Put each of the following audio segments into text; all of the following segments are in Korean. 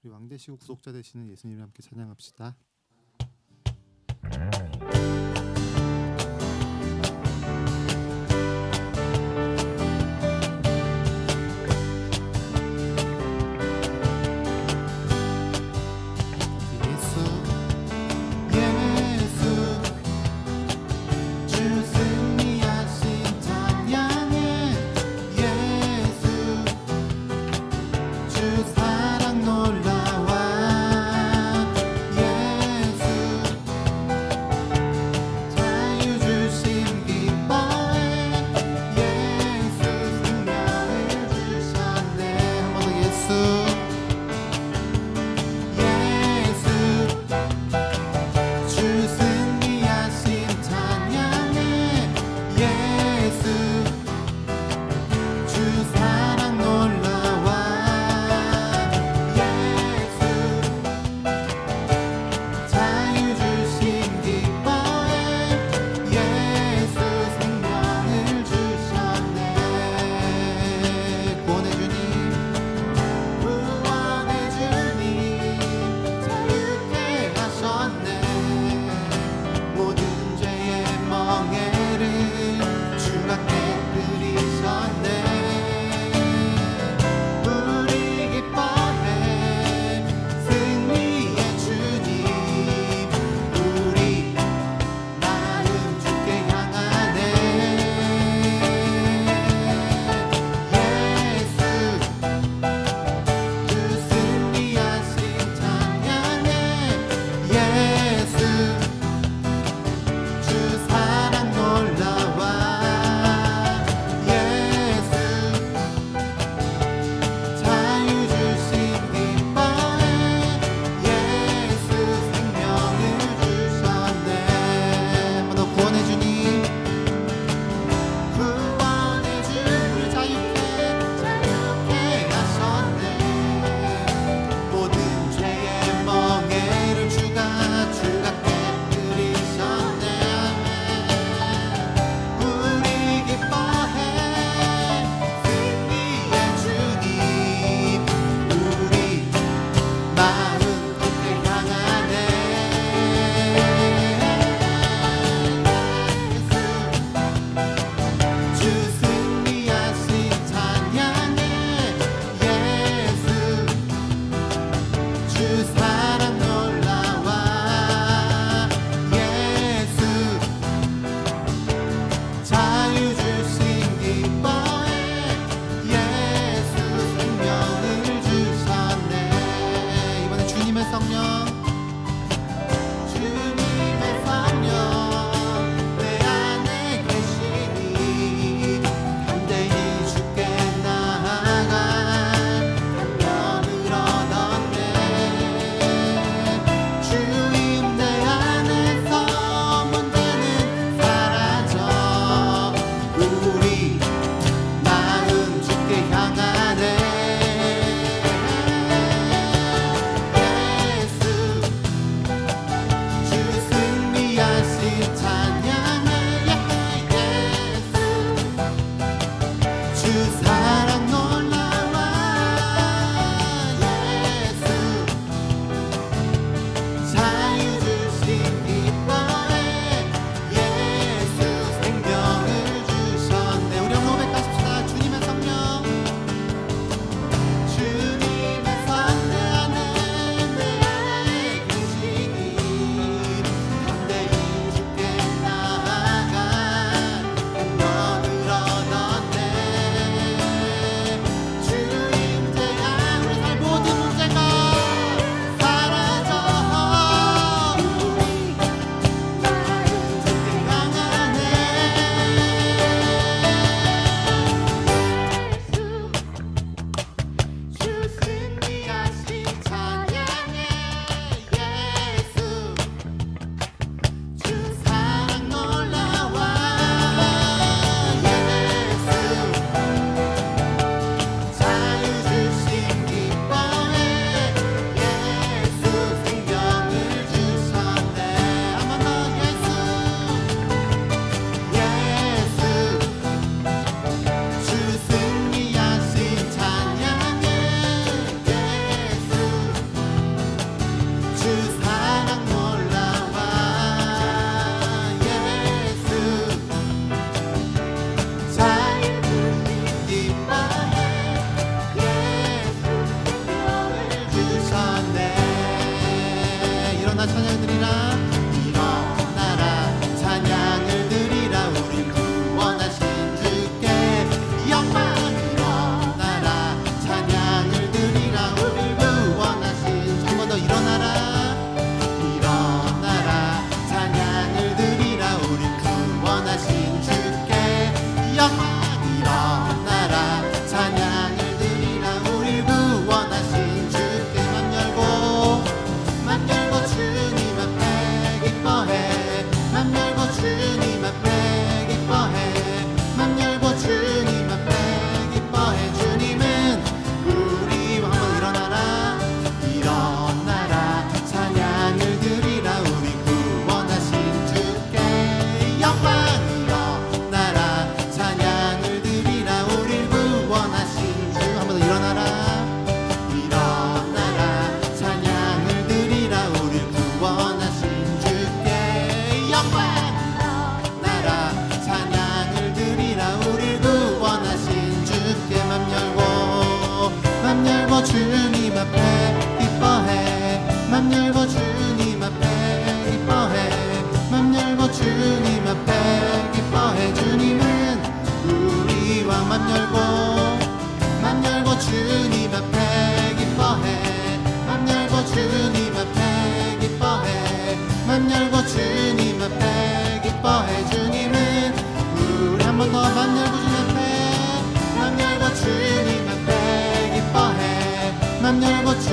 우리 왕 되시고 구속자 되시는 예수님을 함께 찬양합시다.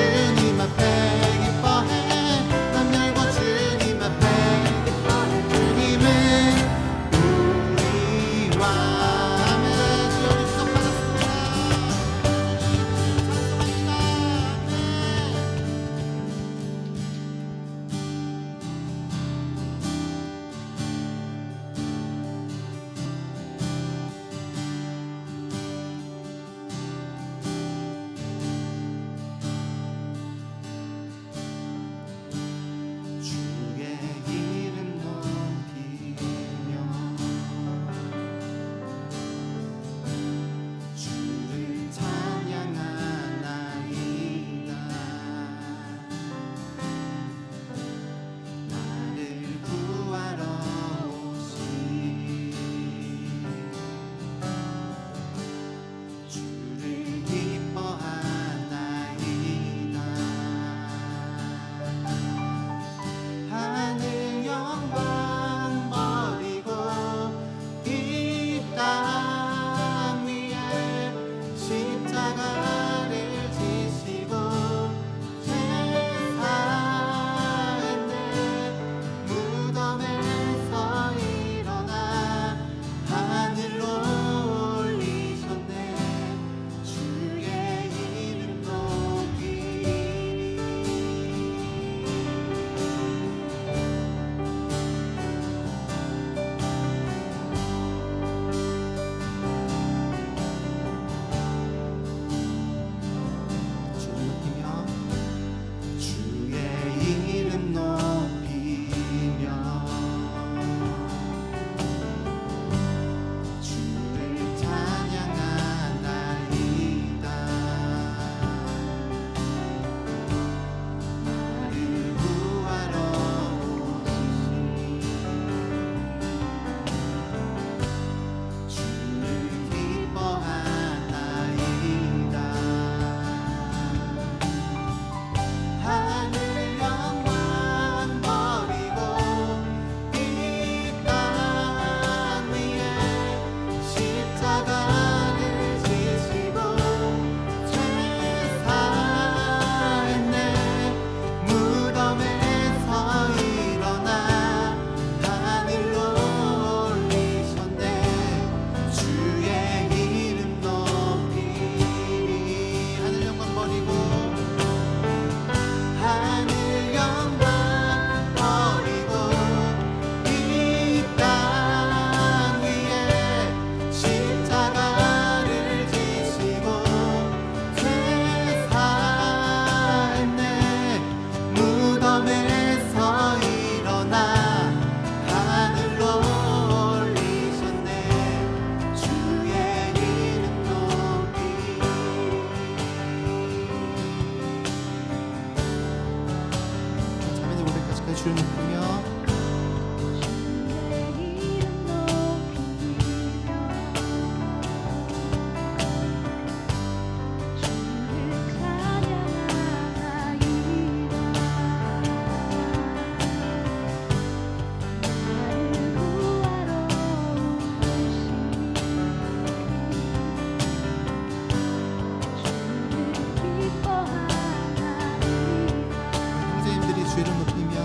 주님 앞에 기뻐해 맘 열고 주님 앞에 기뻐해 주님은 우리와 함께 주여 축복받았습니다. 주의 이름 높이며 주를 찬양하나이다. 나를 구하러 오신 주를 기뻐하나이다. 하늘 영광 버리고 이 땅 위에 십자가를 지시고 제사했네. 무덤에서 일어나 하늘로 올리셨네. 주의 이름 높이리. 주님 높이며 주의 이름 높이며 주를 찬양하나이다. 나를 구하러 오신 주를 기뻐하나이다. 하늘 영광 버리고 이 땅 위에 십자가를 지시고 제사했네. 무덤에서 일어나 하늘로 올리셨네. 주의 이름 높이리. 하늘 영광 버리고 하늘 영광 버리고 이 땅 위에 십자가를 지시고 제사했네. 무덤에서 일어나 하늘로 올리셨네. 주의 이름 높이리. 자매들 고백까지까지 주를 높이며 형제님들이 주를 높이며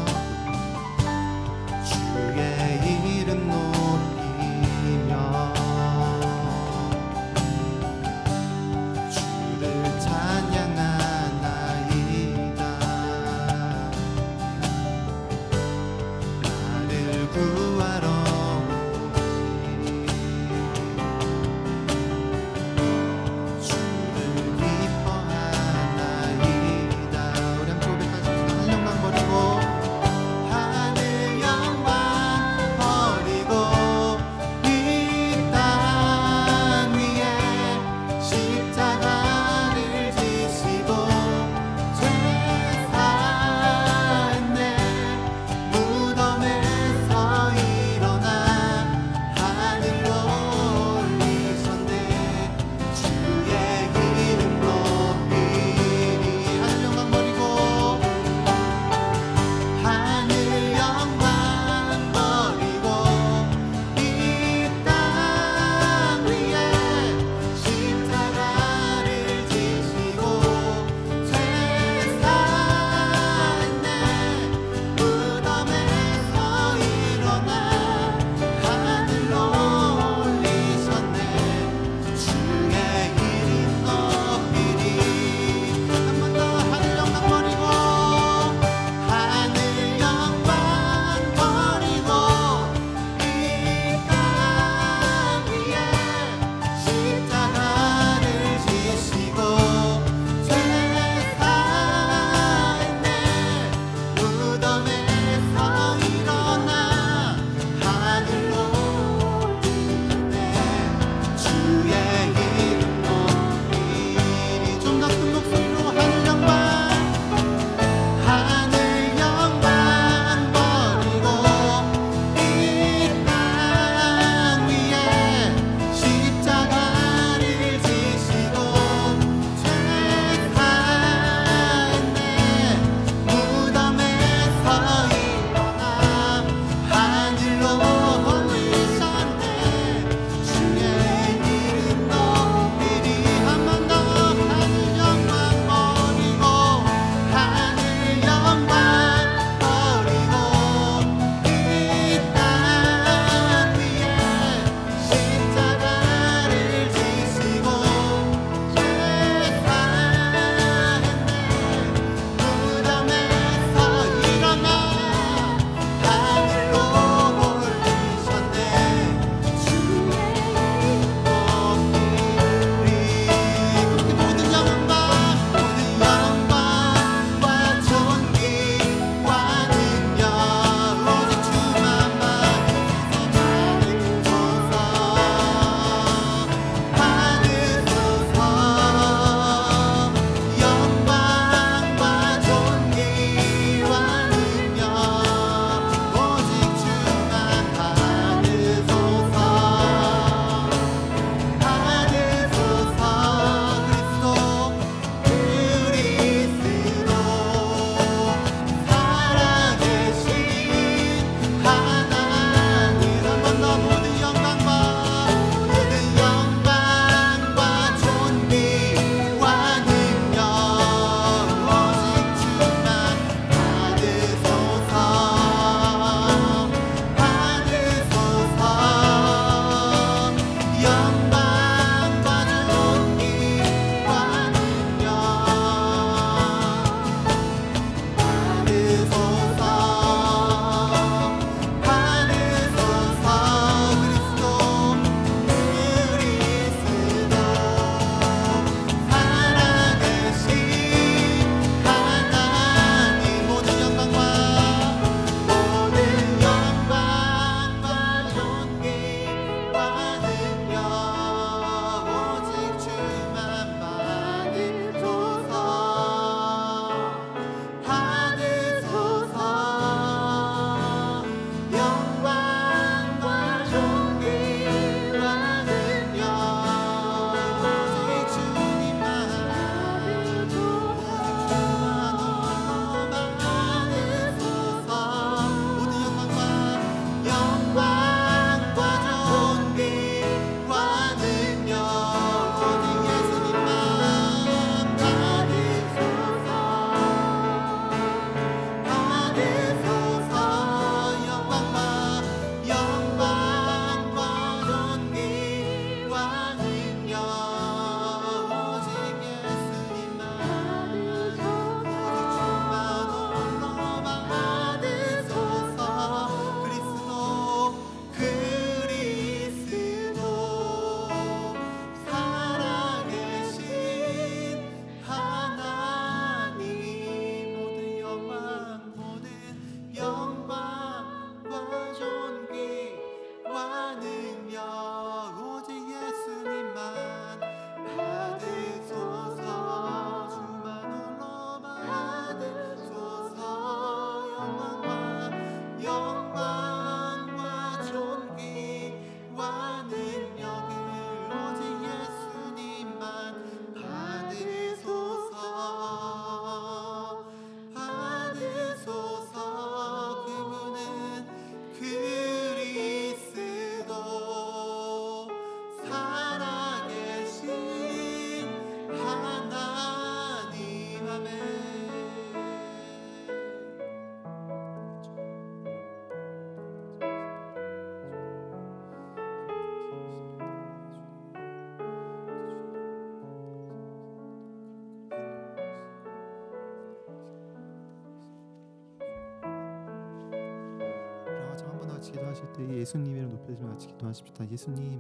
같이 기도하실 때 예수님 이름 높여드리며 같이 기도하십시다. 예수님이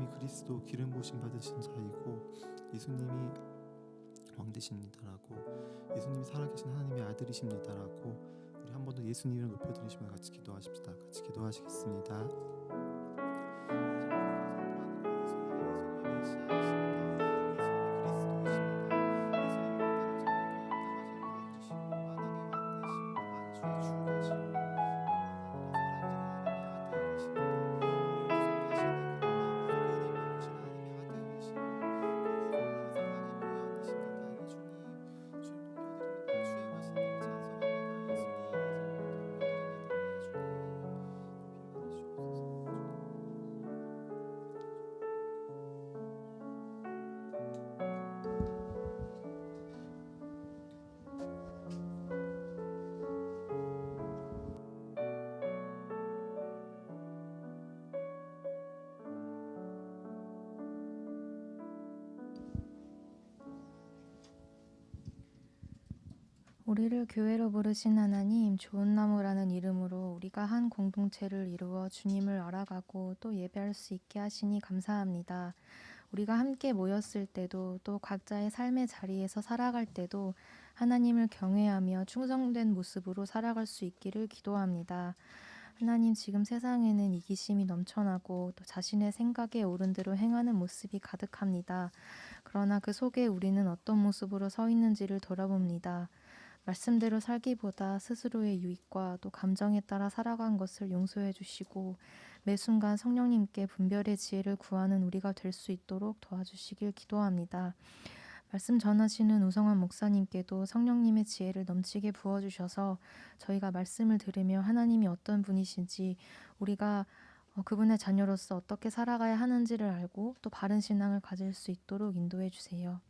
그리스도 기름 부으심 받으신 자이고 예수님이 왕 되십니다라고, 예수님이 살아계신 하나님의 아들이십니다라고 우리 한 번 더 예수님 이름 높여드리시며 같이 기도하십시다. 같이 기도하시겠습니다. 우리를 교회로 부르신 하나님, 좋은 나무라는 이름으로 우리가 한 공동체를 이루어 주님을 알아가고 또 예배할 수 있게 하시니 감사합니다. 우리가 함께 모였을 때도 또 각자의 삶의 자리에서 살아갈 때도 하나님을 경외하며 충성된 모습으로 살아갈 수 있기를 기도합니다. 하나님, 지금 세상에는 이기심이 넘쳐나고 또 자신의 생각에 옳은 대로 행하는 모습이 가득합니다. 그러나 그 속에 우리는 어떤 모습으로 서 있는지를 돌아봅니다. 말씀대로 살기보다 스스로의 유익과 또 감정에 따라 살아간 것을 용서해 주시고 매 순간 성령님께 분별의 지혜를 구하는 우리가 될 수 있도록 도와주시길 기도합니다. 말씀 전하시는 우성환 목사님께도 성령님의 지혜를 넘치게 부어주셔서 저희가 말씀을 들으며 하나님이 어떤 분이신지, 우리가 그분의 자녀로서 어떻게 살아가야 하는지를 알고 또 바른 신앙을 가질 수 있도록 인도해 주세요.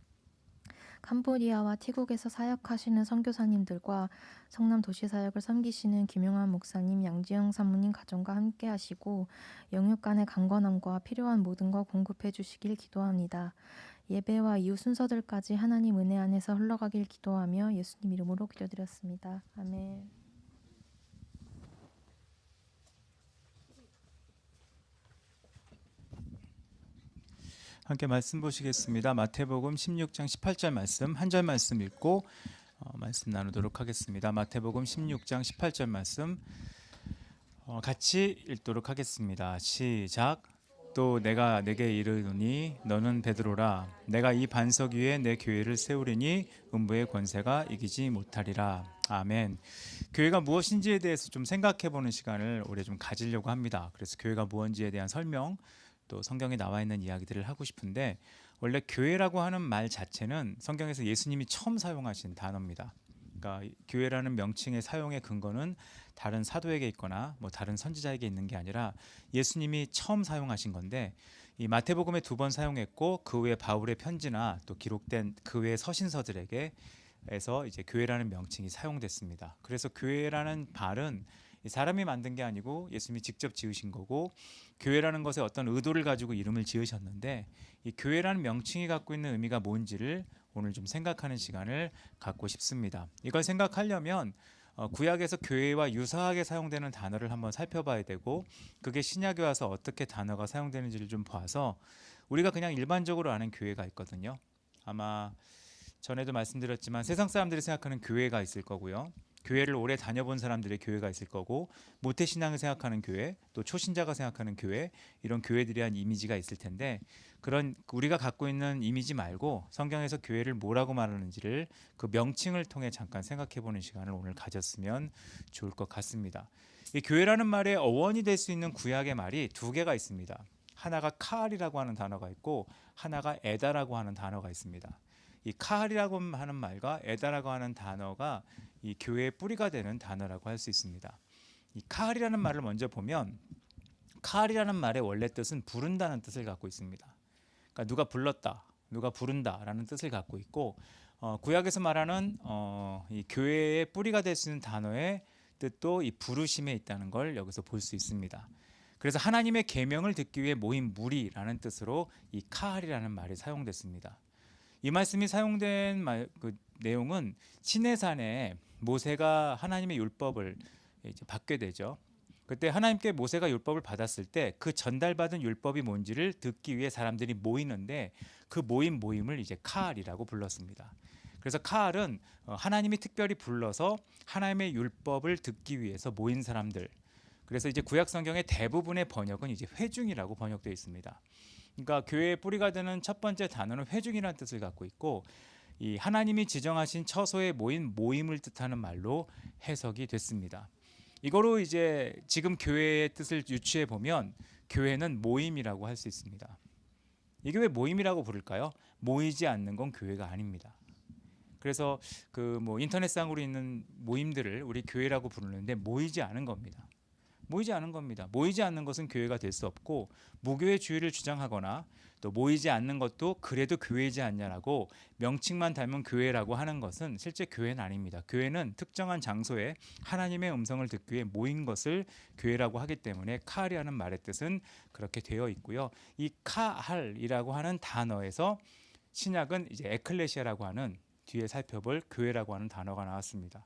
캄보디아와 태국에서 사역하시는 선교사님들과 성남 도시사역을 섬기시는 김용환 목사님, 양지영 사모님 가정과 함께 하시고 영육 간의 강건함과 필요한 모든 것 공급해 주시길 기도합니다. 예배와 이후 순서들까지 하나님 은혜 안에서 흘러가길 기도하며 예수님 이름으로 기도드렸습니다. 아멘. 함께 말씀 보시겠습니다. 마태복음 16장 18절 말씀, 한 절 말씀 읽고 말씀 나누도록 하겠습니다. 마태복음 16장 18절 말씀 같이 읽도록 하겠습니다. 시작. 또 내가 내게 이르노니 너는 베드로라. 내가 이 반석 위에 내 교회를 세우리니 음부의 권세가 이기지 못하리라. 아멘. 교회가 무엇인지에 대해서 좀 생각해보는 시간을 올해 좀 가지려고 합니다. 그래서 교회가 무엇인지에 대한 설명, 또 성경에 나와 있는 이야기들을 하고 싶은데, 원래 교회라고 하는 말 자체는 성경에서 예수님이 처음 사용하신 단어입니다. 그러니까 교회라는 명칭의 사용의 근거는 다른 사도에게 있거나 뭐 다른 선지자에게 있는 게 아니라 예수님이 처음 사용하신 건데, 이 마태복음에 2번 사용했고 그 후에 바울의 편지나 또 기록된 그 외의 서신서들에게 에서 이제 교회라는 명칭이 사용됐습니다. 그래서 교회라는 말은 사람이 만든 게 아니고 예수님이 직접 지으신 거고, 교회라는 것에 어떤 의도를 가지고 이름을 지으셨는데, 이 교회라는 명칭이 갖고 있는 의미가 뭔지를 오늘 좀 생각하는 시간을 갖고 싶습니다. 이걸 생각하려면 구약에서 교회와 유사하게 사용되는 단어를 한번 살펴봐야 되고, 그게 신약에 와서 어떻게 단어가 사용되는지를 좀 봐서, 우리가 그냥 일반적으로 아는 교회가 있거든요. 아마 전에도 말씀드렸지만 세상 사람들이 생각하는 교회가 있을 거고요. 교회를 오래 다녀본 사람들의 교회가 있을 거고, 모태신앙을 생각하는 교회, 또 초신자가 생각하는 교회, 이런 교회들에 대한 이미지가 있을 텐데, 그런 우리가 갖고 있는 이미지 말고 성경에서 교회를 뭐라고 말하는지를 그 명칭을 통해 잠깐 생각해보는 시간을 오늘 가졌으면 좋을 것 같습니다. 이 교회라는 말의 어원이 될 수 있는 구약의 말이 2개가 있습니다. 하나가 카알이라고 하는 단어가 있고 하나가 에다라고 하는 단어가 있습니다. 이 카알이라고 하는 말과 에다라고 하는 단어가 이 교회의 뿌리가 되는 단어라고 할 수 있습니다. 이 카알이라는 말을 먼저 보면, 카알이라는 말의 원래 뜻은 부른다는 뜻을 갖고 있습니다. 그러니까 누가 불렀다, 누가 부른다라는 뜻을 갖고 있고, 구약에서 말하는 이 교회의 뿌리가 될 수 있는 단어의 뜻도 이 부르심에 있다는 걸 여기서 볼 수 있습니다. 그래서 하나님의 계명을 듣기 위해 모인 무리라는 뜻으로 이 카알이라는 말이 사용됐습니다. 이 말씀이 사용된 그 내용은 시내산에 모세가 하나님의 율법을 이제 받게 되죠. 그때 하나님께 모세가 율법을 받았을 때 그 전달받은 율법이 뭔지를 듣기 위해 사람들이 모이는데 그 모임을 이제 카알이라고 불렀습니다. 그래서 카알은 하나님이 특별히 불러서 하나님의 율법을 듣기 위해서 모인 사람들. 그래서 이제 구약 성경의 대부분의 번역은 이제 회중이라고 번역되어 있습니다. 그러니까 교회의 뿌리가 되는 첫 번째 단어는 회중이라는 뜻을 갖고 있고 이 하나님이 지정하신 처소에 모인 모임을 뜻하는 말로 해석이 됐습니다. 이거로 이제 지금 교회의 뜻을 유추해 보면 교회는 모임이라고 할 수 있습니다. 이게 왜 모임이라고 부를까요? 모이지 않는 건 교회가 아닙니다. 그래서 그 뭐 인터넷상으로 있는 모임들을 우리 교회라고 부르는데 모이지 않은 겁니다. 모이지 않은 겁니다. 모이지 않는 것은 교회가 될 수 없고 무교회주의를 주장하거나 또 모이지 않는 것도 그래도 교회이지 않냐라고 명칭만 닮은 교회라고 하는 것은 실제 교회는 아닙니다. 교회는 특정한 장소에 하나님의 음성을 듣기 위해 모인 것을 교회라고 하기 때문에 카알이라는 말의 뜻은 그렇게 되어 있고요. 이 카알이라고 하는 단어에서 신약은 이제 에클레시아라고 하는 뒤에 살펴볼 교회라고 하는 단어가 나왔습니다.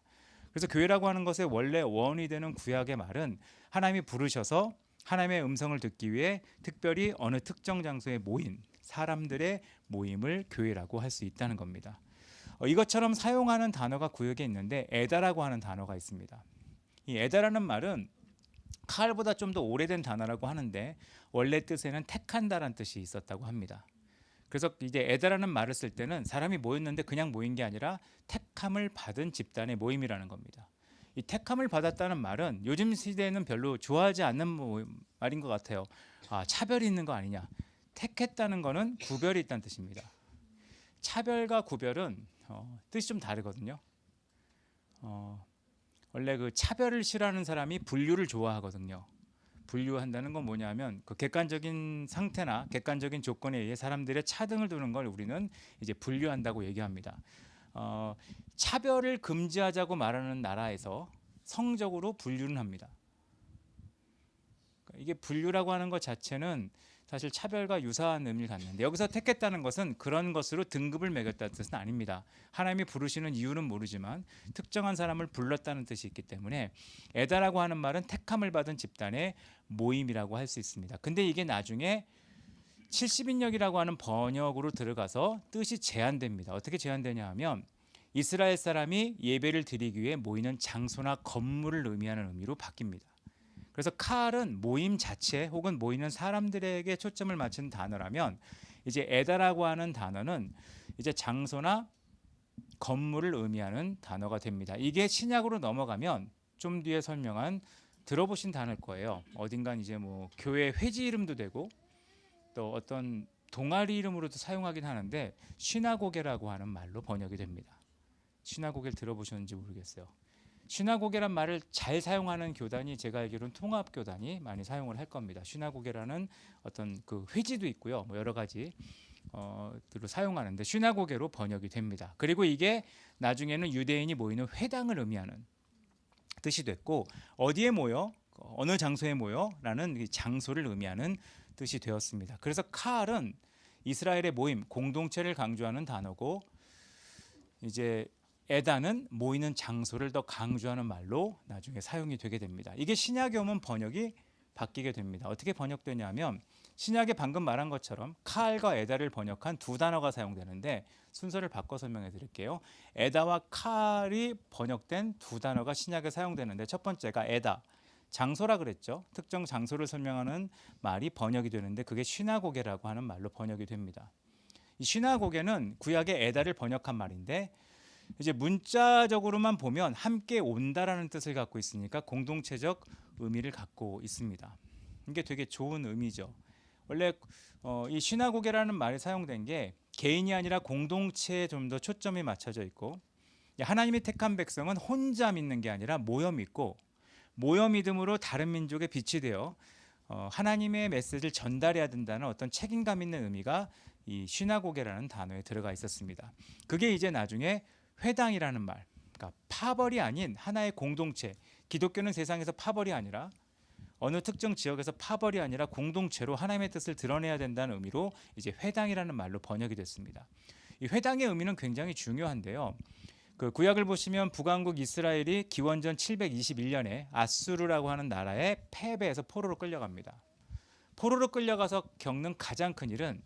그래서 교회라고 하는 것의 원래 원이 되는 구약의 말은 하나님이 부르셔서 하나님의 음성을 듣기 위해 특별히 어느 특정 장소에 모인 사람들의 모임을 교회라고 할 수 있다는 겁니다. 이것처럼 사용하는 단어가 구약에 있는데 에다라고 하는 단어가 있습니다. 이 에다라는 말은 카알보다 좀 더 오래된 단어라고 하는데 원래 뜻에는 택한다라는 뜻이 있었다고 합니다. 그래서 이제 에다라는 말을 쓸 때는 사람이 모였는데 그냥 모인 게 아니라 택함을 받은 집단의 모임이라는 겁니다. 이 택함을 받았다는 말은 요즘 시대에는 별로 좋아하지 않는 말인 것 같아요. 차별이 있는 거 아니냐. 택했다는 거는 구별이 있다는 뜻입니다. 차별과 구별은 뜻이 좀 다르거든요. 원래 그 차별을 싫어하는 사람이 분류를 좋아하거든요. 분류한다는 건 뭐냐면 그 객관적인 상태나 객관적인 조건에 의해 사람들의 차등을 두는 걸 우리는 이제 분류한다고 얘기합니다. 차별을 금지하자고 말하는 나라에서 성적으로 분류는 합니다. 이게 분류라고 하는 것 자체는 사실 차별과 유사한 의미를 갖는데 여기서 택했다는 것은 그런 것으로 등급을 매겼다는 뜻은 아닙니다. 하나님이 부르시는 이유는 모르지만 특정한 사람을 불렀다는 뜻이 있기 때문에 에다라고 하는 말은 택함을 받은 집단의 모임이라고 할 수 있습니다. 근데 이게 나중에 70인역이라고 하는 번역으로 들어가서 뜻이 제한됩니다. 어떻게 제한되냐 하면 이스라엘 사람이 예배를 드리기 위해 모이는 장소나 건물을 의미하는 의미로 바뀝니다. 그래서 카알은 모임 자체 혹은 모이는 사람들에게 초점을 맞춘 단어라면 이제 에다라고 하는 단어는 이제 장소나 건물을 의미하는 단어가 됩니다. 이게 신약으로 넘어가면 좀 뒤에 설명한 들어보신 단어일 거예요. 어딘간 이제 뭐 교회 회지 이름도 되고 또 어떤 동아리 이름으로도 사용하긴 하는데 시나고게라고 하는 말로 번역이 됩니다. 시나고게를 들어보셨는지 모르겠어요. 시나고게란 말을 잘 사용하는 교단이 제가 알기로는 통합교단이 많이 사용을 할 겁니다. 시나고게라는 어떤 그 회지도 있고요. 뭐 여러 가지 들로 사용하는데 시나고게로 번역이 됩니다. 그리고 이게 나중에는 유대인이 모이는 회당을 의미하는 뜻이 됐고 어디에 모여 어느 장소에 모여라는 장소를 의미하는 뜻이 되었습니다. 그래서 카알은 이스라엘의 모임 공동체를 강조하는 단어고 이제 에다는 모이는 장소를 더 강조하는 말로 나중에 사용이 되게 됩니다. 이게 신약에 오면 번역이 바뀌게 됩니다. 어떻게 번역되냐면 신약에 방금 말한 것처럼 카알과 에다를 번역한 두 단어가 사용되는데 순서를 바꿔 설명해 드릴게요. 에다와 카알이 번역된 두 단어가 신약에 사용되는데 첫 번째가 에다, 장소라 그랬죠. 특정 장소를 설명하는 말이 번역이 되는데 그게 시나고게라고 하는 말로 번역이 됩니다. 이 시나고게는 구약의 에다를 번역한 말인데 이제 문자적으로만 보면 함께 온다라는 뜻을 갖고 있으니까 공동체적 의미를 갖고 있습니다. 이게 되게 좋은 의미죠. 원래 이 시나고게라는 말이 사용된 게 개인이 아니라 공동체에 좀 더 초점이 맞춰져 있고 하나님이 택한 백성은 혼자 믿는 게 아니라 모여 믿고 모여 믿음으로 다른 민족에 빛이 되어 하나님의 메시지를 전달해야 된다는 어떤 책임감 있는 의미가 이 시나고게라는 단어에 들어가 있었습니다. 그게 이제 나중에 회당이라는 말, 그러니까 파벌이 아닌 하나의 공동체, 기독교는 세상에서 파벌이 아니라 어느 특정 지역에서 파벌이 아니라 공동체로 하나님의 뜻을 드러내야 된다는 의미로 이제 회당이라는 말로 번역이 됐습니다. 이 회당의 의미는 굉장히 중요한데요. 그 구약을 보시면 북왕국 이스라엘이 기원전 721년에 아수르라고 하는 나라에 패배해서 포로로 끌려갑니다. 포로로 끌려가서 겪는 가장 큰 일은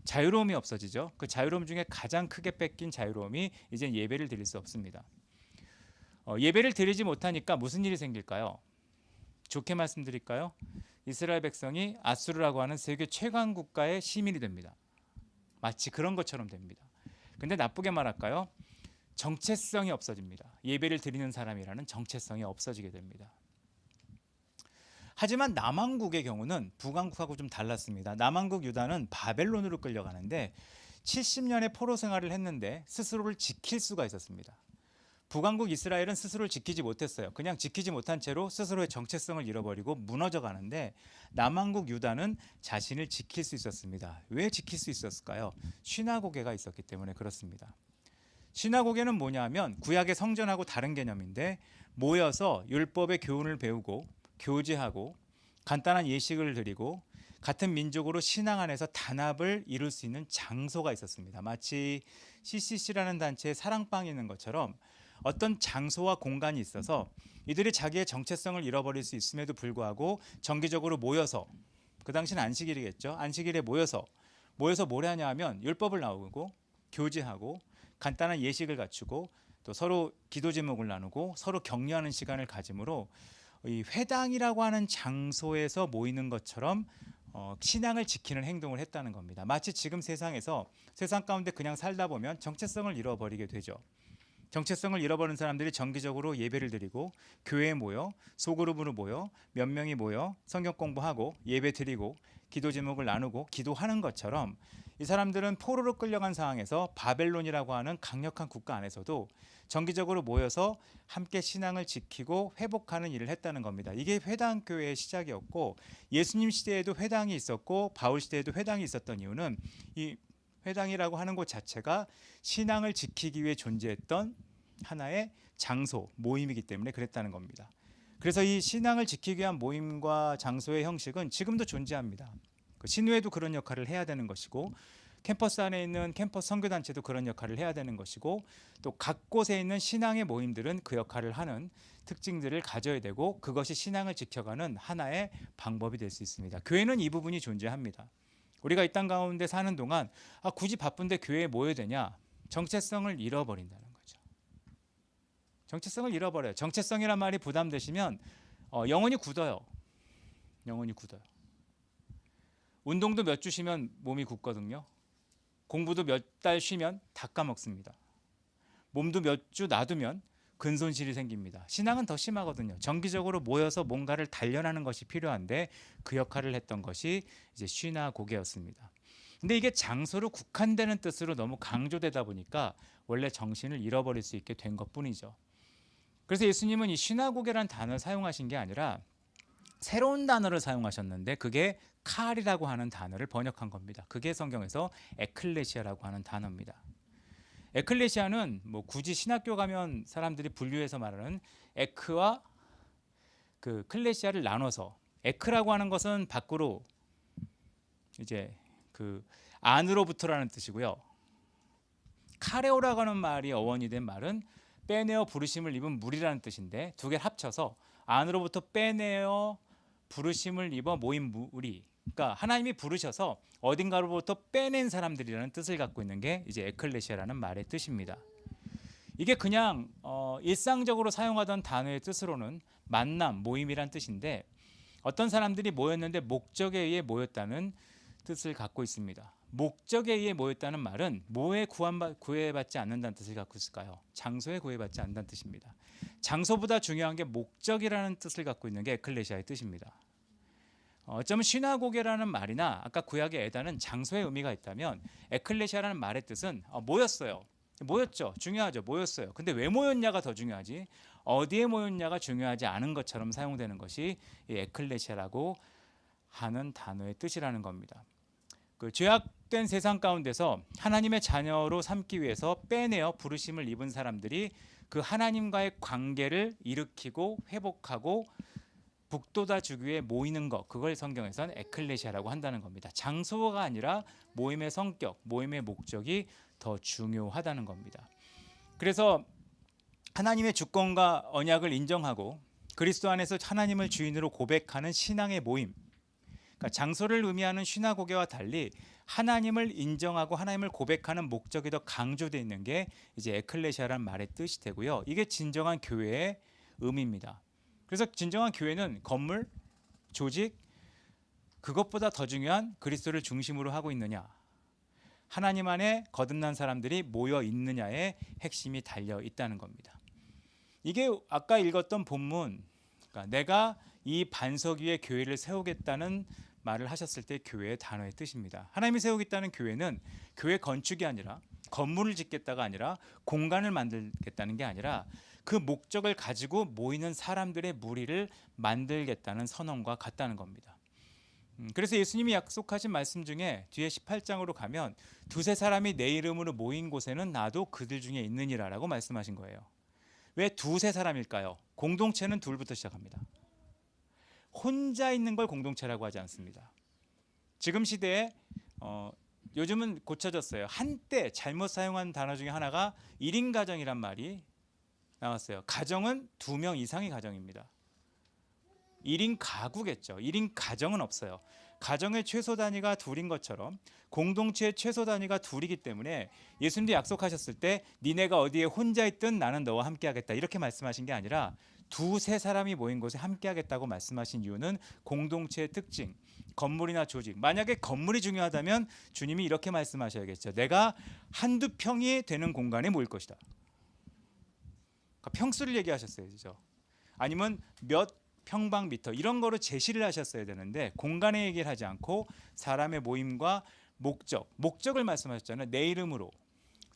자유로움이 없어지죠. 그 자유로움 중에 가장 크게 뺏긴 자유로움이 이제 예배를 드릴 수 없습니다. 예배를 드리지 못하니까 무슨 일이 생길까요? 좋게 말씀드릴까요? 이스라엘 백성이 아수르라고 하는 세계 최강 국가의 시민이 됩니다. 마치 그런 것처럼 됩니다. 근데 나쁘게 말할까요? 정체성이 없어집니다. 예배를 드리는 사람이라는 정체성이 없어지게 됩니다. 하지만 남왕국의 경우는 북왕국하고 좀 달랐습니다. 남왕국 유다는 바벨론으로 끌려가는데 70년의 포로 생활을 했는데 스스로를 지킬 수가 있었습니다. 북왕국 이스라엘은 스스로를 지키지 못했어요. 그냥 지키지 못한 채로 스스로의 정체성을 잃어버리고 무너져 가는데 남왕국 유다는 자신을 지킬 수 있었습니다. 왜 지킬 수 있었을까요? 시나고게가 있었기 때문에 그렇습니다. 시나고게는 뭐냐면 구약의 성전하고 다른 개념인데 모여서 율법의 교훈을 배우고 교제하고 간단한 예식을 드리고 같은 민족으로 신앙 안에서 단합을 이룰 수 있는 장소가 있었습니다. 마치 CCC라는 단체에 사랑방이 있는 것처럼 어떤 장소와 공간이 있어서 이들이 자기의 정체성을 잃어버릴 수 있음에도 불구하고 정기적으로 모여서, 그 당시는 안식일이겠죠. 안식일에 모여서 뭘 하냐 하면 율법을 나누고 교제하고 간단한 예식을 갖추고 또 서로 기도 제목을 나누고 서로 격려하는 시간을 가짐으로 이 회당이라고 하는 장소에서 모이는 것처럼 신앙을 지키는 행동을 했다는 겁니다. 마치 지금 세상에서 세상 가운데 그냥 살다 보면 정체성을 잃어버리게 되죠. 정체성을 잃어버린 사람들이 정기적으로 예배를 드리고 교회에 모여 소그룹으로 모여 몇 명이 모여 성경 공부하고 예배 드리고 기도 제목을 나누고 기도하는 것처럼 이 사람들은 포로로 끌려간 상황에서 바벨론이라고 하는 강력한 국가 안에서도 정기적으로 모여서 함께 신앙을 지키고 회복하는 일을 했다는 겁니다. 이게 회당 교회의 시작이었고 예수님 시대에도 회당이 있었고 바울 시대에도 회당이 있었던 이유는 이 회당이라고 하는 곳 자체가 신앙을 지키기 위해 존재했던 하나의 장소, 모임이기 때문에 그랬다는 겁니다. 그래서 이 신앙을 지키기 위한 모임과 장소의 형식은 지금도 존재합니다. 신우회도 그런 역할을 해야 되는 것이고 캠퍼스 안에 있는 캠퍼스 선교단체도 그런 역할을 해야 되는 것이고 또 각 곳에 있는 신앙의 모임들은 그 역할을 하는 특징들을 가져야 되고 그것이 신앙을 지켜가는 하나의 방법이 될 수 있습니다. 교회는 이 부분이 존재합니다. 우리가 이 땅 가운데 사는 동안 굳이 바쁜데 교회에 모여야 되냐? 정체성을 잃어버린다는 거죠. 정체성을 잃어버려요. 정체성이란 말이 부담되시면 영혼이 굳어요. 영혼이 굳어요. 운동도 몇 주 쉬면 몸이 굳거든요. 공부도 몇 달 쉬면 다 까먹습니다. 몸도 몇 주 놔두면 근손실이 생깁니다. 신앙은 더 심하거든요. 정기적으로 모여서 뭔가를 단련하는 것이 필요한데 그 역할을 했던 것이 이제 시나고게였습니다. 근데 이게 장소로 국한되는 뜻으로 너무 강조되다 보니까 원래 정신을 잃어버릴 수 있게 된 것뿐이죠. 그래서 예수님은 이 시나고게라는 단어를 사용하신 게 아니라 새로운 단어를 사용하셨는데 그게 칼이라고 하는 단어를 번역한 겁니다. 그게 성경에서 에클레시아라고 하는 단어입니다. 에클레시아는 뭐 굳이 신학교 가면 사람들이 분류해서 말하는 에크와 그 클레시아를 나눠서 에크라고 하는 것은 밖으로 이제 그 안으로부터라는 뜻이고요. 카레오라고 하는 말이 어원이 된 말은 빼내어 부르심을 입은 무리라는 뜻인데 두 개를 합쳐서 안으로부터 빼내어 부르심을 입어 모인 무리, 그러니까 하나님이 부르셔서 어딘가로부터 빼낸 사람들이라는 뜻을 갖고 있는 게 이제 에클레시아라는 말의 뜻입니다. 이게 그냥 일상적으로 사용하던 단어의 뜻으로는 만남, 모임이란 뜻인데 어떤 사람들이 모였는데 목적에 의해 모였다는 뜻을 갖고 있습니다. 목적에 의해 모였다는 말은 뭐에 구애받지 않는다는 뜻을 갖고 있을까요? 장소에 구애받지 않는다는 뜻입니다. 장소보다 중요한 게 목적이라는 뜻을 갖고 있는 게 에클레시아의 뜻입니다. 어쩌면 시나고게라는 말이나 아까 구약의 에다는 장소의 의미가 있다면 에클레시아라는 말의 뜻은 모였어요. 모였죠. 중요하죠. 모였어요. 근데 왜 모였냐가 더 중요하지 어디에 모였냐가 중요하지 않은 것처럼 사용되는 것이 이 에클레시아라고 하는 단어의 뜻이라는 겁니다. 그 죄악된 세상 가운데서 하나님의 자녀로 삼기 위해서 빼내어 부르심을 입은 사람들이 그 하나님과의 관계를 일으키고 회복하고 북돋아주기 위해 모이는 것, 그걸 성경에서는 에클레시아라고 한다는 겁니다. 장소가 아니라 모임의 성격, 모임의 목적이 더 중요하다는 겁니다. 그래서 하나님의 주권과 언약을 인정하고 그리스도 안에서 하나님을 주인으로 고백하는 신앙의 모임, 그러니까 장소를 의미하는 시나고게와 달리 하나님을 인정하고 하나님을 고백하는 목적이 더 강조되어 있는 게 이제 에클레시아라는 말의 뜻이 되고요. 이게 진정한 교회의 의미입니다. 그래서 진정한 교회는 건물, 조직, 그것보다 더 중요한 그리스도를 중심으로 하고 있느냐, 하나님 안에 거듭난 사람들이 모여 있느냐에 핵심이 달려 있다는 겁니다. 이게 아까 읽었던 본문, 그러니까 내가 이 반석 위에 교회를 세우겠다는 말을 하셨을 때 교회의 단어의 뜻입니다. 하나님이 세우겠다는 교회는 교회 건축이 아니라 건물을 짓겠다가 아니라 공간을 만들겠다는 게 아니라 그 목적을 가지고 모이는 사람들의 무리를 만들겠다는 선언과 같다는 겁니다. 그래서 예수님이 약속하신 말씀 중에 뒤에 18장으로 가면 두세 사람이 내 이름으로 모인 곳에는 나도 그들 중에 있느니라 라고 말씀하신 거예요. 왜 두세 사람일까요? 공동체는 둘부터 시작합니다. 혼자 있는 걸 공동체라고 하지 않습니다. 지금 시대에 요즘은 고쳐졌어요. 한때 잘못 사용한 단어 중에 하나가 1인 가정이란 말이 나왔어요. 가정은 2명 이상의 가정입니다. 1인 가구겠죠. 1인 가정은 없어요. 가정의 최소 단위가 둘인 것처럼 공동체의 최소 단위가 둘이기 때문에 예수님도 약속하셨을 때 니네가 어디에 혼자 있든 나는 너와 함께 하겠다 이렇게 말씀하신 게 아니라 두세 사람이 모인 곳에 함께 하겠다고 말씀하신 이유는 공동체의 특징, 건물이나 조직. 만약에 건물이 중요하다면 주님이 이렇게 말씀하셔야겠죠. 내가 한두 평이 되는 공간에 모일 것이다. 그러니까 평수를 얘기하셨어요. 그죠? 아니면 몇 평방미터 이런 거로 제시를 하셨어야 되는데 공간의 얘기를 하지 않고 사람의 모임과 목적을 말씀하셨잖아요. 내 이름으로.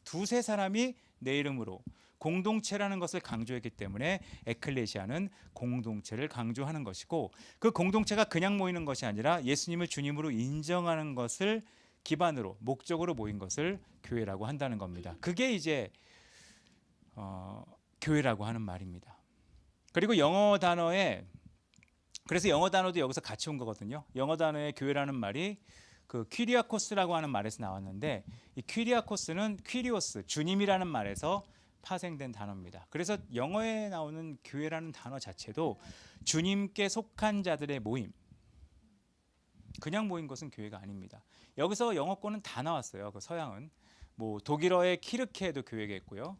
두세 사람이 내 이름으로 공동체라는 것을 강조했기 때문에 에클레시아는 공동체를 강조하는 것이고 그 공동체가 그냥 모이는 것이 아니라 예수님을 주님으로 인정하는 것을 기반으로 목적으로 모인 것을 교회라고 한다는 겁니다. 그게 이제 교회라고 하는 말입니다. 그리고 그래서 영어 단어도 여기서 같이 온 거거든요. 영어 단어의 교회라는 말이 그 퀴리아코스라고 하는 말에서 나왔는데 이 퀴리아코스는 퀴리오스, 주님이라는 말에서 파생된 단어입니다. 그래서 영어에 나오는 교회라는 단어 자체도 주님께 속한 자들의 모임, 그냥 모인 것은 교회가 아닙니다. 여기서 영어권은 다 나왔어요. 그 서양은 뭐 독일어의 키르케도 교회가 있고요.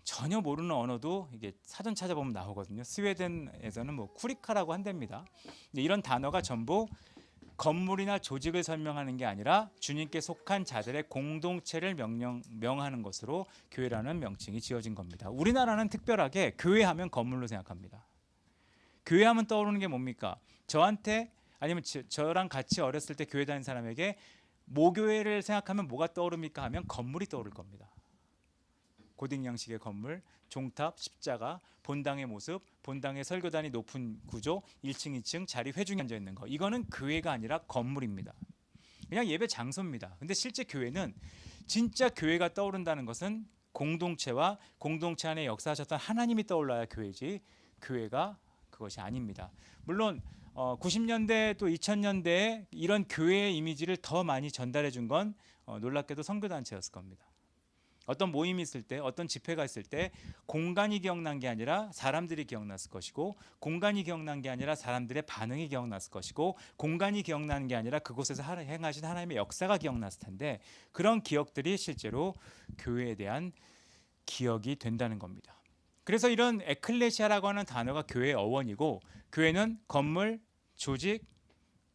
전혀 모르는 언어도 이게 사전 찾아보면 나오거든요. 스웨덴에서는 뭐 쿠리카라고 한답니다. 이런 단어가 전부 건물이나 조직을 설명하는 게 아니라 주님께 속한 자들의 공동체를 명하는 것으로 교회라는 명칭이 지어진 겁니다. 우리나라는 특별하게 교회하면 건물로 생각합니다. 교회하면 떠오르는 게 뭡니까? 저한테 아니면 저랑 같이 어렸을 때 교회 다닌 사람에게 모교회를 생각하면 뭐가 떠오릅니까? 하면 건물이 떠오를 겁니다. 고딕 양식의 건물, 종탑, 십자가, 본당의 모습, 본당의 설교단이 높은 구조, 1층, 2층 자리 회중에 앉아 있는 거. 이거는 교회가 아니라 건물입니다. 그냥 예배 장소입니다. 근데 실제 교회는 진짜 교회가 떠오른다는 것은 공동체와 공동체 안에 역사하셨던 하나님이 떠올라야 교회지 교회가 그것이 아닙니다. 물론 90년대 또 2000년대에 이런 교회의 이미지를 더 많이 전달해 준 건 놀랍게도 선교단체였을 겁니다. 어떤 모임이 있을 때, 어떤 집회가 있을 때 공간이 기억난 게 아니라 사람들이 기억났을 것이고, 공간이 기억난 게 아니라 사람들의 반응이 기억났을 것이고, 공간이 기억나는 게 아니라 그곳에서 행하신 하나님의 역사가 기억났을 텐데, 그런 기억들이 실제로 교회에 대한 기억이 된다는 겁니다. 그래서 이런 에클레시아라고 하는 단어가 교회의 어원이고, 교회는 건물, 조직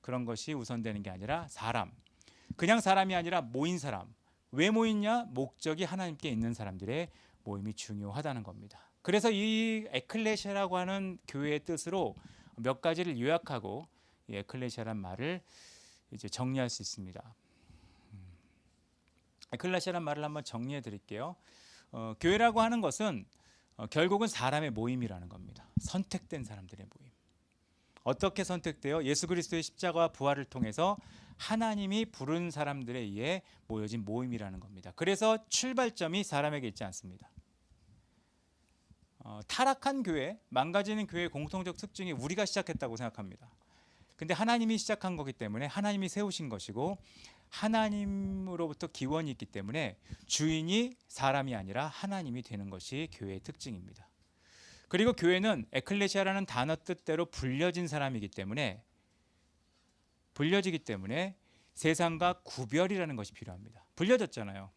그런 것이 우선되는 게 아니라 사람, 그냥 사람이 아니라 모인 사람. 왜 모이냐? 목적이 하나님께 있는 사람들의 모임이 중요하다는 겁니다. 그래서 이 에클레시아라고 하는 교회의 뜻으로 몇 가지를 요약하고 이 에클레시아라는 말을 이제 정리할 수 있습니다. 에클레시아라는 말을 한번 정리해 드릴게요. 교회라고 하는 것은 결국은 사람의 모임이라는 겁니다. 선택된 사람들의 모임. 어떻게 선택돼요? 예수 그리스도의 십자가와 부활을 통해서 하나님이 부른 사람들에 의해 모여진 모임이라는 겁니다. 그래서 출발점이 사람에게 있지 않습니다. 타락한 교회, 망가지는 교회의 공통적 특징이 우리가 시작했다고 생각합니다. 근데 하나님이 시작한 거기 때문에 하나님이 세우신 것이고 하나님으로부터 기원이 있기 때문에 주인이 사람이 아니라 하나님이 되는 것이 교회의 특징입니다. 그리고 교회는 에클레시아라는 단어 뜻대로 불려진 사람이기 때문에 세상과 구별이라는 것이 필요합니다. 불려졌잖아요.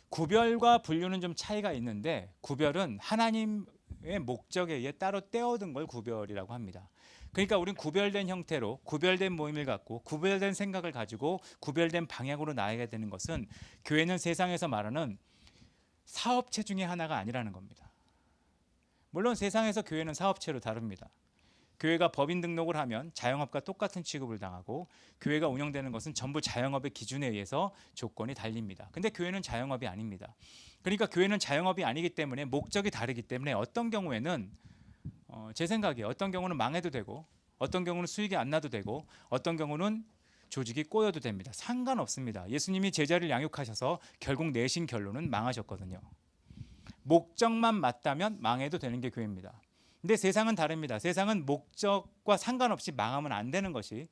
구별과 분류는 좀 차이가 있는데 구별은 하나님의 목적에 의해 따로 떼어둔 걸 구별이라고 합니다. 그러니까 우린 구별된 형태로 구별된 모임을 갖고 구별된 생각을 가지고 구별된 방향으로 나아가야 되는 것은 교회는 세상에서 말하는 사업체 중에 하나가 아니라는 겁니다. 물론 세상에서 교회는 사업체로 다릅니다. 교회가 법인 등록을 하면 자영업과 똑같은 취급을 당하고 교회가 운영되는 것은 전부 자영업의 기준에 의해서 조건이 달립니다. 근데 교회는 자영업이 아닙니다. 그러니까 교회는 자영업이 아니기 때문에 목적이 다르기 때문에 어떤 경우에는 제 생각에 어떤 경우는 망해도 되고 어떤 경우는 수익이 안 나도 되고 어떤 경우는 조직이 꼬여도 됩니다. 상관없습니다. 예수님이 제자를 양육하셔서 결국 내신 결론은 망하셨거든요. 목적만 맞다면 망해도 되는 게 교회입니다. 근데 세상은 다릅니다. 세상은 목적과 상관없이 망하면 안 되는 것이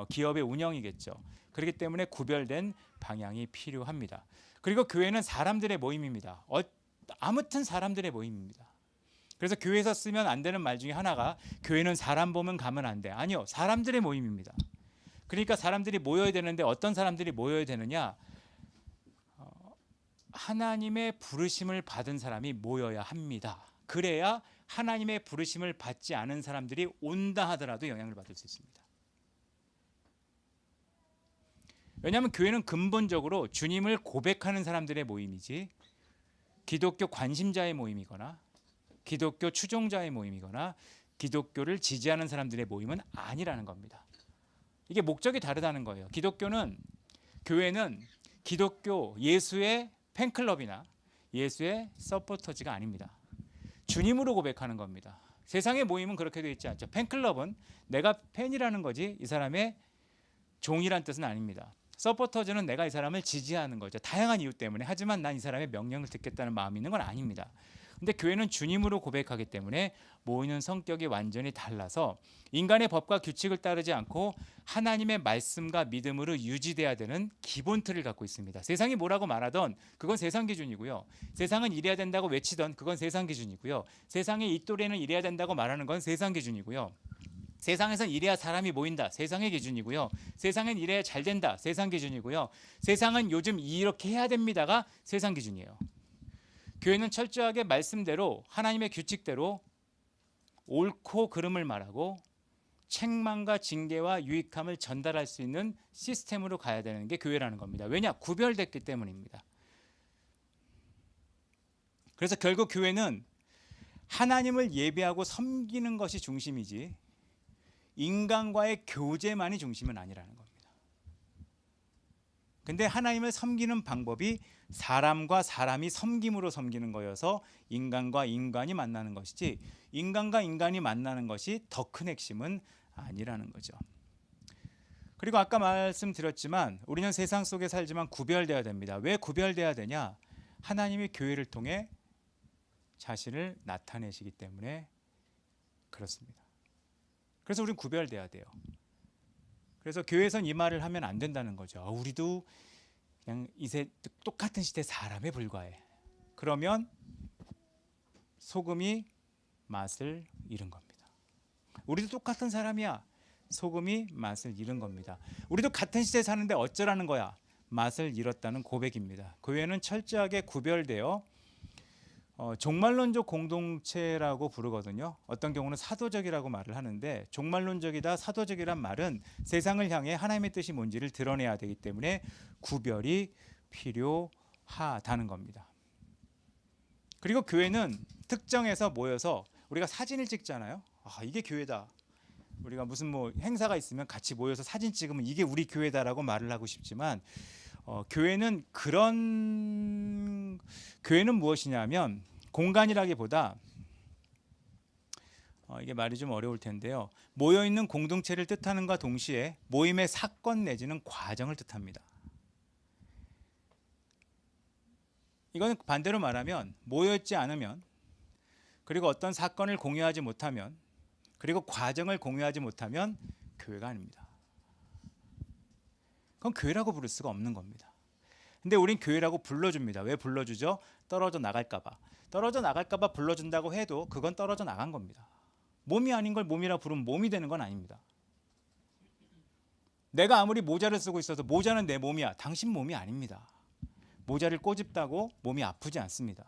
기업의 운영이겠죠. 그렇기 때문에 구별된 방향이 필요합니다. 그리고 교회는 사람들의 모임입니다. 아무튼 사람들의 모임입니다. 그래서 교회에서 쓰면 안 되는 말 중에 하나가 교회는 사람 보면 가면 안 돼. 아니요. 사람들의 모임입니다. 그러니까 사람들이 모여야 되는데 어떤 사람들이 모여야 되느냐? 하나님의 부르심을 받은 사람이 모여야 합니다. 그래야 하나님의 부르심을 받지 않은 사람들이 온다 하더라도 영향을 받을 수 있습니다. 왜냐하면 교회는 근본적으로 주님을 고백하는 사람들의 모임이지 기독교 관심자의 모임이거나 기독교 추종자의 모임이거나 기독교를 지지하는 사람들의 모임은 아니라는 겁니다. 이게 목적이 다르다는 거예요. 교회는 기독교 예수의 팬클럽이나 예수의 서포터즈가 아닙니다. 주님으로 고백하는 겁니다. 세상의 모임은 그렇게 되어 있지 않죠. 팬클럽은 내가 팬이라는 거지 이 사람의 종이란 뜻은 아닙니다. 서포터즈는 내가 이 사람을 지지하는 거죠. 다양한 이유 때문에. 하지만 난 이 사람의 명령을 듣겠다는 마음이 있는 건 아닙니다. 근데 교회는 주님으로 고백하기 때문에 모이는 성격이 완전히 달라서 인간의 법과 규칙을 따르지 않고 하나님의 말씀과 믿음으로 유지돼야 되는 기본 틀을 갖고 있습니다. 세상이 뭐라고 말하던 그건 세상 기준이고요. 세상은 이래야 된다고 외치던 그건 세상 기준이고요. 세상의 이 또래는 이래야 된다고 말하는 건 세상 기준이고요. 세상에선 이래야 사람이 모인다. 세상의 기준이고요. 세상엔 이래야 잘 된다. 세상 기준이고요. 세상은 요즘 이렇게 해야 됩니다가 세상 기준이에요. 교회는 철저하게 말씀대로 하나님의 규칙대로 옳고 그름을 말하고 책망과 징계와 유익함을 전달할 수 있는 시스템으로 가야 되는 게 교회라는 겁니다. 왜냐? 구별됐기 때문입니다. 그래서 결국 교회는 하나님을 예배하고 섬기는 것이 중심이지 인간과의 교제만이 중심은 아니라는 겁니다. 근데 하나님을 섬기는 방법이 사람과 사람이 섬김으로 섬기는 거여서 인간과 인간이 만나는 것이지 인간과 인간이 만나는 것이 더 큰 핵심은 아니라는 거죠. 그리고 아까 말씀드렸지만 우리는 세상 속에 살지만 구별되어야 됩니다. 왜 구별되어야 되냐? 하나님이 교회를 통해 자신을 나타내시기 때문에 그렇습니다. 그래서 우리는 구별돼야 돼요. 그래서 교회에선 이 말을 하면 안 된다는 거죠. 우리도 그냥 똑같은 시대 사람에 불과해. 그러면 소금이 맛을 잃은 겁니다. 우리도 똑같은 사람이야. 소금이 맛을 잃은 겁니다. 우리도 같은 시대에 사는데 어쩌라는 거야? 맛을 잃었다는 고백입니다. 교회는 철저하게 구별되어 종말론적 공동체라고 부르거든요. 어떤 경우는 사도적이라고 말을 하는데 종말론적이다 사도적이란 말은 세상을 향해 하나님의 뜻이 뭔지를 드러내야 되기 때문에 구별이 필요하다는 겁니다. 그리고 교회는 특정해서 모여서 우리가 사진을 찍잖아요. 이게 교회다. 우리가 무슨 행사가 있으면 같이 모여서 사진 찍으면 이게 우리 교회다라고 말을 하고 싶지만 교회는 무엇이냐면 공간이라기보다 이게 말이 좀 어려울 텐데요. 모여있는 공동체를 뜻하는과 동시에 모임의 사건 내지는 과정을 뜻합니다. 이건 반대로 말하면 모여있지 않으면 그리고 어떤 사건을 공유하지 못하면 그리고 과정을 공유하지 못하면 교회가 아닙니다. 그건 교회라고 부를 수가 없는 겁니다. 근데 우린 교회라고 불러줍니다. 왜 불러주죠? 떨어져 나갈까 봐. 떨어져 나갈까 봐 불러준다고 해도 그건 떨어져 나간 겁니다. 몸이 아닌 걸 몸이라 부르면 몸이 되는 건 아닙니다. 내가 아무리 모자를 쓰고 있어서 모자는 내 몸이야. 당신 몸이 아닙니다. 모자를 꼬집다고 몸이 아프지 않습니다.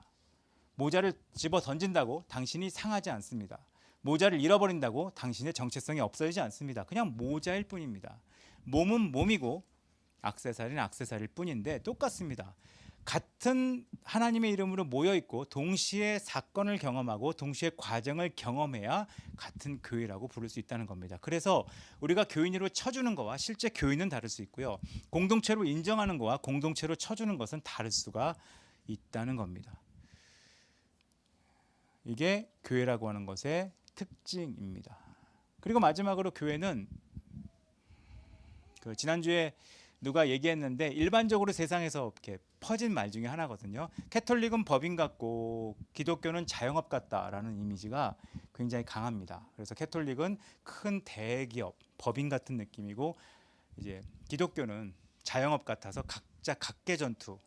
모자를 집어 던진다고 당신이 상하지 않습니다. 모자를 잃어버린다고 당신의 정체성이 없어지지 않습니다. 그냥 모자일 뿐입니다. 몸은 몸이고 액세서리는 액세서리일 뿐인데 똑같습니다. 같은 하나님의 이름으로 모여 있고 동시에 사건을 경험하고 동시에 과정을 경험해야 같은 교회라고 부를 수 있다는 겁니다. 그래서 우리가 교인으로 쳐주는 거와 실제 교인은 다를 수 있고요. 공동체로 인정하는 거와 공동체로 쳐주는 것은 다를 수가 있다는 겁니다. 이게 교회라고 하는 것의 특징입니다. 그리고 마지막으로 교회는 지난주에 누가 얘기했는데 일반적으로 세상에서 이렇게 퍼진 말 중에 하나거든요. 캐톨릭은 법인 같고 기독교는 자영업 같다라는 이미지가 굉장히 강합니다. 그래서 캐톨릭은 큰 대기업, 법인 같은 느낌이고 이제 기독교는 자영업 같아서 각자 각계 전투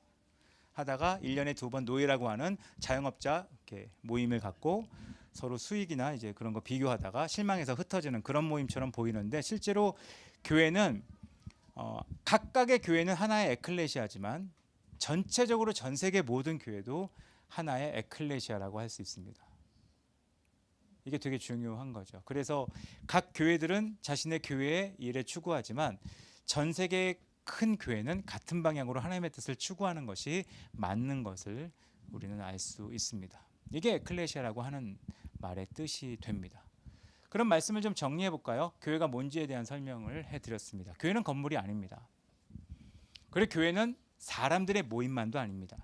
하다가 1년에 2번 노예라고 하는 자영업자 이렇게 모임을 갖고 서로 수익이나 이제 그런 거 비교하다가 실망해서 흩어지는 그런 모임처럼 보이는데 실제로 교회는 각각의 교회는 하나의 에클레시아지만 전체적으로 전 세계 모든 교회도 하나의 에클레시아라고 할 수 있습니다. 이게 되게 중요한 거죠. 그래서 각 교회들은 자신의 교회의 일에 추구하지만 전 세계의 큰 교회는 같은 방향으로 하나님의 뜻을 추구하는 것이 맞는 것을 우리는 알 수 있습니다. 이게 에클레시아라고 하는 말의 뜻이 됩니다. 그런 말씀을 좀 정리해 볼까요? 교회가 뭔지에 대한 설명을 해드렸습니다. 교회는 건물이 아닙니다. 그리고 교회는 사람들의 모임만도 아닙니다.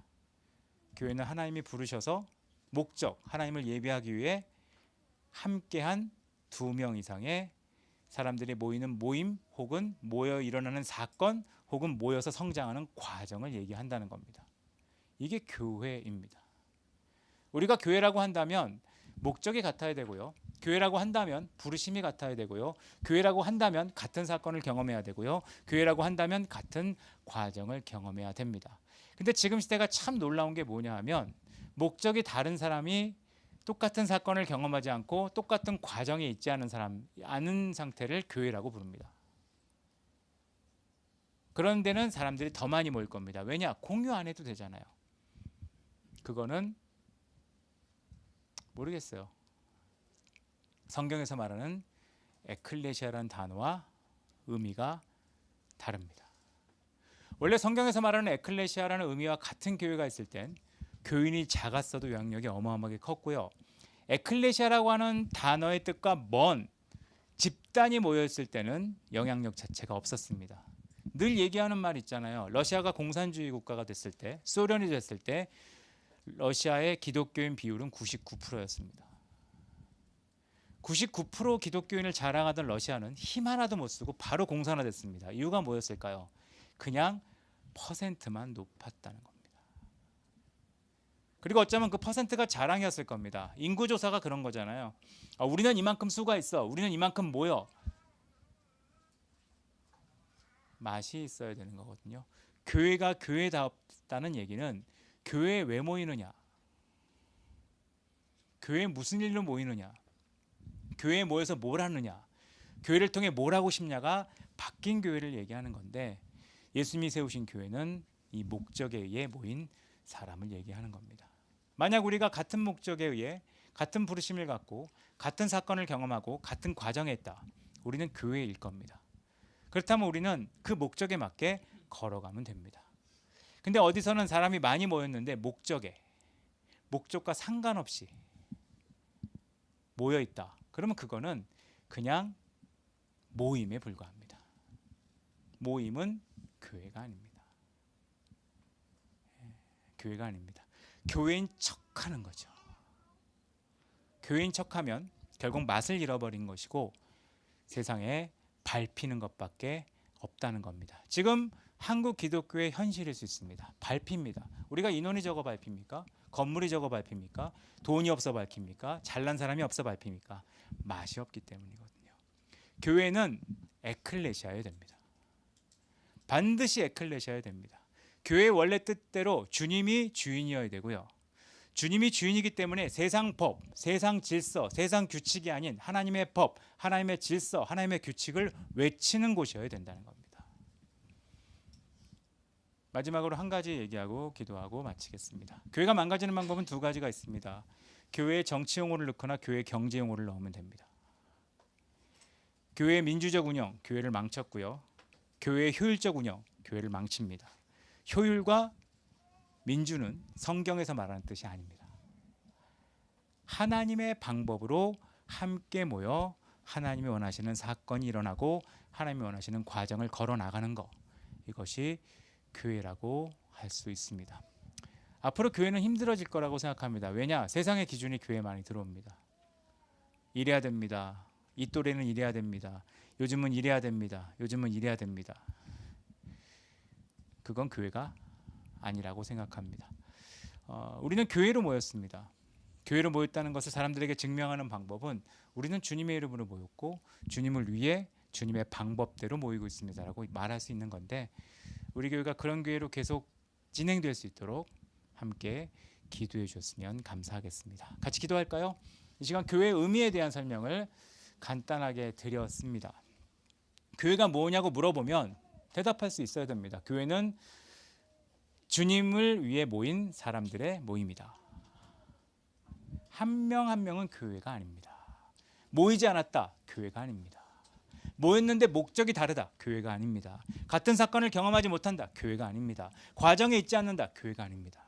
교회는 하나님이 부르셔서 목적, 하나님을 예배하기 위해 함께한 2명 이상의 사람들이 모이는 모임 혹은 모여 일어나는 사건 혹은 모여서 성장하는 과정을 얘기한다는 겁니다. 이게 교회입니다. 우리가 교회라고 한다면 목적이 같아야 되고요. 교회라고 한다면 부르심이 같아야 되고요. 교회라고 한다면 같은 사건을 경험해야 되고요. 교회라고 한다면 같은 과정을 경험해야 됩니다. 근데 지금 시대가 참 놀라운 게 뭐냐 하면 목적이 다른 사람이 똑같은 사건을 경험하지 않고 똑같은 과정에 있지 않은 사람, 아는 상태를 교회라고 부릅니다. 그런 데는 사람들이 더 많이 모일 겁니다. 왜냐? 공유 안 해도 되잖아요. 그거는 모르겠어요. 성경에서 말하는 에클레시아라는 단어와 의미가 다릅니다. 원래 성경에서 말하는 에클레시아라는 의미와 같은 교회가 있을 땐 교인이 작았어도 영향력이 어마어마하게 컸고요. 에클레시아라고 하는 단어의 뜻과 먼 집단이 모여있을 때는 영향력 자체가 없었습니다. 늘 얘기하는 말 있잖아요. 러시아가 공산주의 국가가 됐을 때, 소련이 됐을 때 러시아의 기독교인 비율은 99%였습니다. 99% 기독교인을 자랑하던 러시아는 힘 하나도 못 쓰고 바로 공산화됐습니다. 이유가 뭐였을까요? 그냥 퍼센트만 높았다는 겁니다. 그리고 어쩌면 그 퍼센트가 자랑이었을 겁니다. 인구조사가 그런 거잖아요. 우리는 이만큼 수가 있어. 우리는 이만큼 모여. 맛이 있어야 되는 거거든요. 교회가 교회답다는 얘기는 교회에 왜 모이느냐, 교회에 무슨 일로 모이느냐, 교회에 모여서 뭘 하느냐, 교회를 통해 뭘 하고 싶냐가 바뀐 교회를 얘기하는 건데 예수님이 세우신 교회는 이 목적에 의해 모인 사람을 얘기하는 겁니다. 만약 우리가 같은 목적에 의해 같은 부르심을 갖고 같은 사건을 경험하고 같은 과정에 있다. 우리는 교회일 겁니다. 그렇다면 우리는 그 목적에 맞게 걸어가면 됩니다. 근데 어디서는 사람이 많이 모였는데 목적과 상관없이 모여 있다. 그러면 그거는 그냥 모임에 불과합니다. 모임은 교회가 아닙니다. 교회가 아닙니다. 교회인 척하는 거죠. 교회인 척하면 결국 맛을 잃어버린 것이고 세상에 밟히는 것밖에 없다는 겁니다. 지금 한국 기독교의 현실일 수 있습니다. 밟힙니다. 우리가 인원이 적어 밟힙니까? 건물이 적어 밟힙니까? 돈이 없어 밟힙니까? 잘난 사람이 없어 밟힙니까? 맛이 없기 때문이거든요. 교회는 에클레시아여야 됩니다. 반드시 에클레시아여야 됩니다. 교회의 원래 뜻대로 주님이 주인이어야 되고요. 주님이 주인이기 때문에 세상 법, 세상 질서, 세상 규칙이 아닌 하나님의 법, 하나님의 질서, 하나님의 규칙을 외치는 곳이어야 된다는 겁니다. 마지막으로 한 가지 얘기하고 기도하고 마치겠습니다. 교회가 망가지는 방법은 두 가지가 있습니다. 교회의 정치 용어를 넣거나 교회의 경제 용어를 넣으면 됩니다. 교회의 민주적 운영, 교회를 망쳤고요. 교회의 효율적 운영, 교회를 망칩니다. 효율과 민주는 성경에서 말하는 뜻이 아닙니다. 하나님의 방법으로 함께 모여 하나님이 원하시는 사건이 일어나고 하나님이 원하시는 과정을 걸어 나가는 것, 이것이 교회라고 할 수 있습니다. 앞으로 교회는 힘들어질 거라고 생각합니다. 왜냐? 세상의 기준이 교회에 많이 들어옵니다. 이래야 됩니다. 이 또래는 이래야 됩니다. 요즘은 이래야 됩니다. 요즘은 이래야 됩니다. 그건 교회가 아니라고 생각합니다. 우리는 교회로 모였습니다. 교회로 모였다는 것을 사람들에게 증명하는 방법은 우리는 주님의 이름으로 모였고 주님을 위해 주님의 방법대로 모이고 있습니다라고 말할 수 있는 건데, 우리 교회가 그런 교회로 계속 진행될 수 있도록 함께 기도해 주셨으면 감사하겠습니다. 같이 기도할까요? 이 시간 교회의 의미에 대한 설명을 간단하게 드렸습니다. 교회가 뭐냐고 물어보면 대답할 수 있어야 됩니다. 교회는 주님을 위해 모인 사람들의 모임이다. 한 명 한 명은 교회가 아닙니다. 모이지 않았다. 교회가 아닙니다. 모였는데 목적이 다르다. 교회가 아닙니다. 같은 사건을 경험하지 못한다. 교회가 아닙니다. 과정에 있지 않는다. 교회가 아닙니다.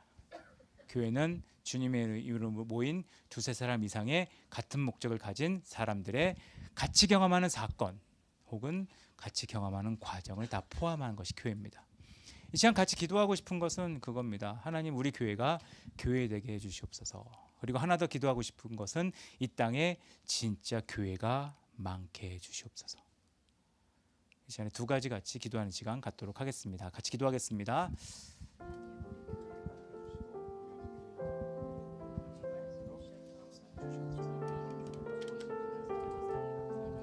교회는 주님의 이름으로 모인 두세 사람 이상의 같은 목적을 가진 사람들의 같이 경험하는 사건 혹은 같이 경험하는 과정을 다 포함한 것이 교회입니다. 이 시간 같이 기도하고 싶은 것은 그겁니다. 하나님, 우리 교회가 교회 되게 해주시옵소서. 그리고 하나 더 기도하고 싶은 것은 이 땅에 진짜 교회가 많게 해주시옵소서. 이 시간에 두 가지 같이 기도하는 시간 갖도록 하겠습니다. 같이 기도하겠습니다.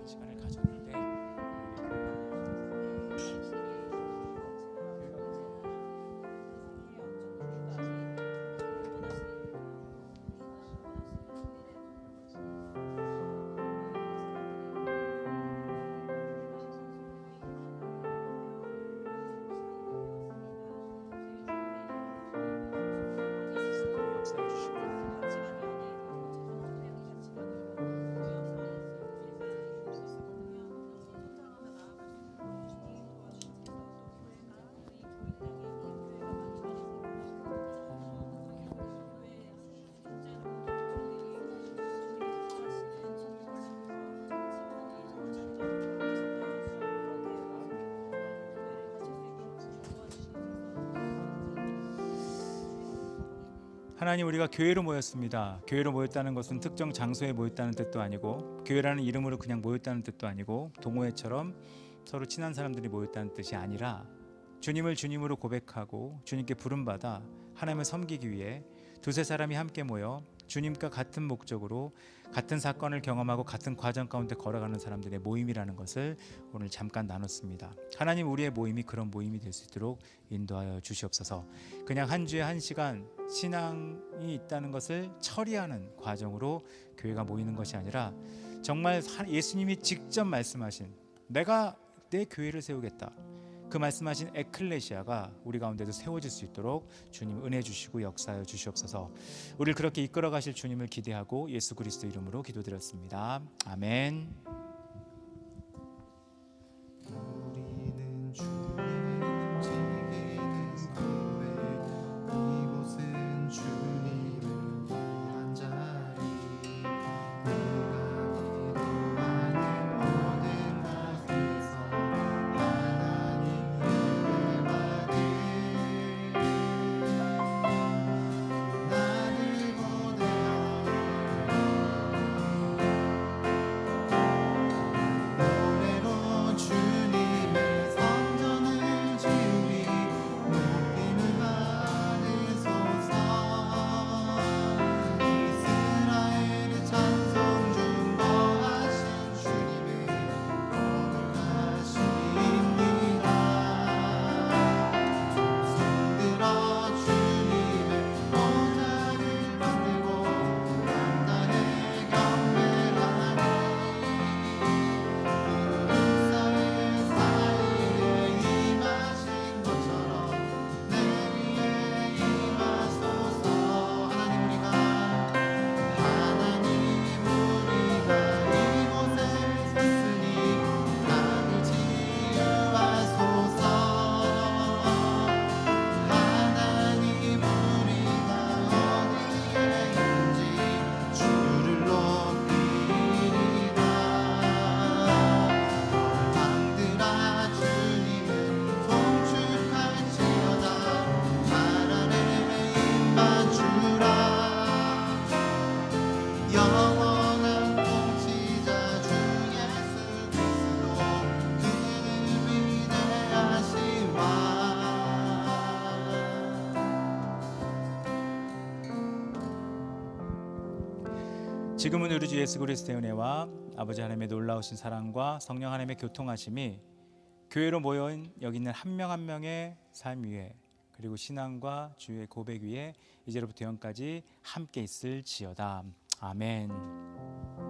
시간을 가졌는데 역사해 주시고 하나님, 우리가 교회로 모였습니다. 교회로 모였다는 것은 특정 장소에 모였다는 뜻도 아니고 교회라는 이름으로 그냥 모였다는 뜻도 아니고 동호회처럼 서로 친한 사람들이 모였다는 뜻이 아니라 주님을 주님으로 고백하고 주님께 부름받아 하나님을 섬기기 위해 두세 사람이 함께 모여 주님과 같은 목적으로 같은 사건을 경험하고 같은 과정 가운데 걸어가는 사람들의 모임이라는 것을 오늘 잠깐 나눴습니다. 하나님, 우리의 모임이 그런 모임이 될 수 있도록 인도하여 주시옵소서. 그냥 한 주에 한 시간 신앙이 있다는 것을 처리하는 과정으로 교회가 모이는 것이 아니라 정말 예수님이 직접 말씀하신 내가 내 교회를 세우겠다, 그 말씀하신 에클레시아가 우리 가운데도 세워질 수 있도록 주님 은혜 주시고 역사하여 주시옵소서. 우리를 그렇게 이끌어 가실 주님을 기대하고 예수 그리스도 이름으로 기도드렸습니다. 아멘. 우리는 주의 움직이는 교회, 이곳은 주님을 위한 자리. 우리가 기도하는 모든 곳에서 하나님 예배 받을 나를 보내어 영원한 통치자 주 예수 그리스도 그는 위대하시와. 지금은 우리 주 예수 그리스도의 은혜와 아버지 하나님의 놀라우신 사랑과 성령 하나님의 교통하심이 교회로 모여 여기 있는 한 명 한 명의 삶 위에, 그리고 신앙과 주의 고백 위에 이제로부터 영까지 함께 있을지어다. 아멘.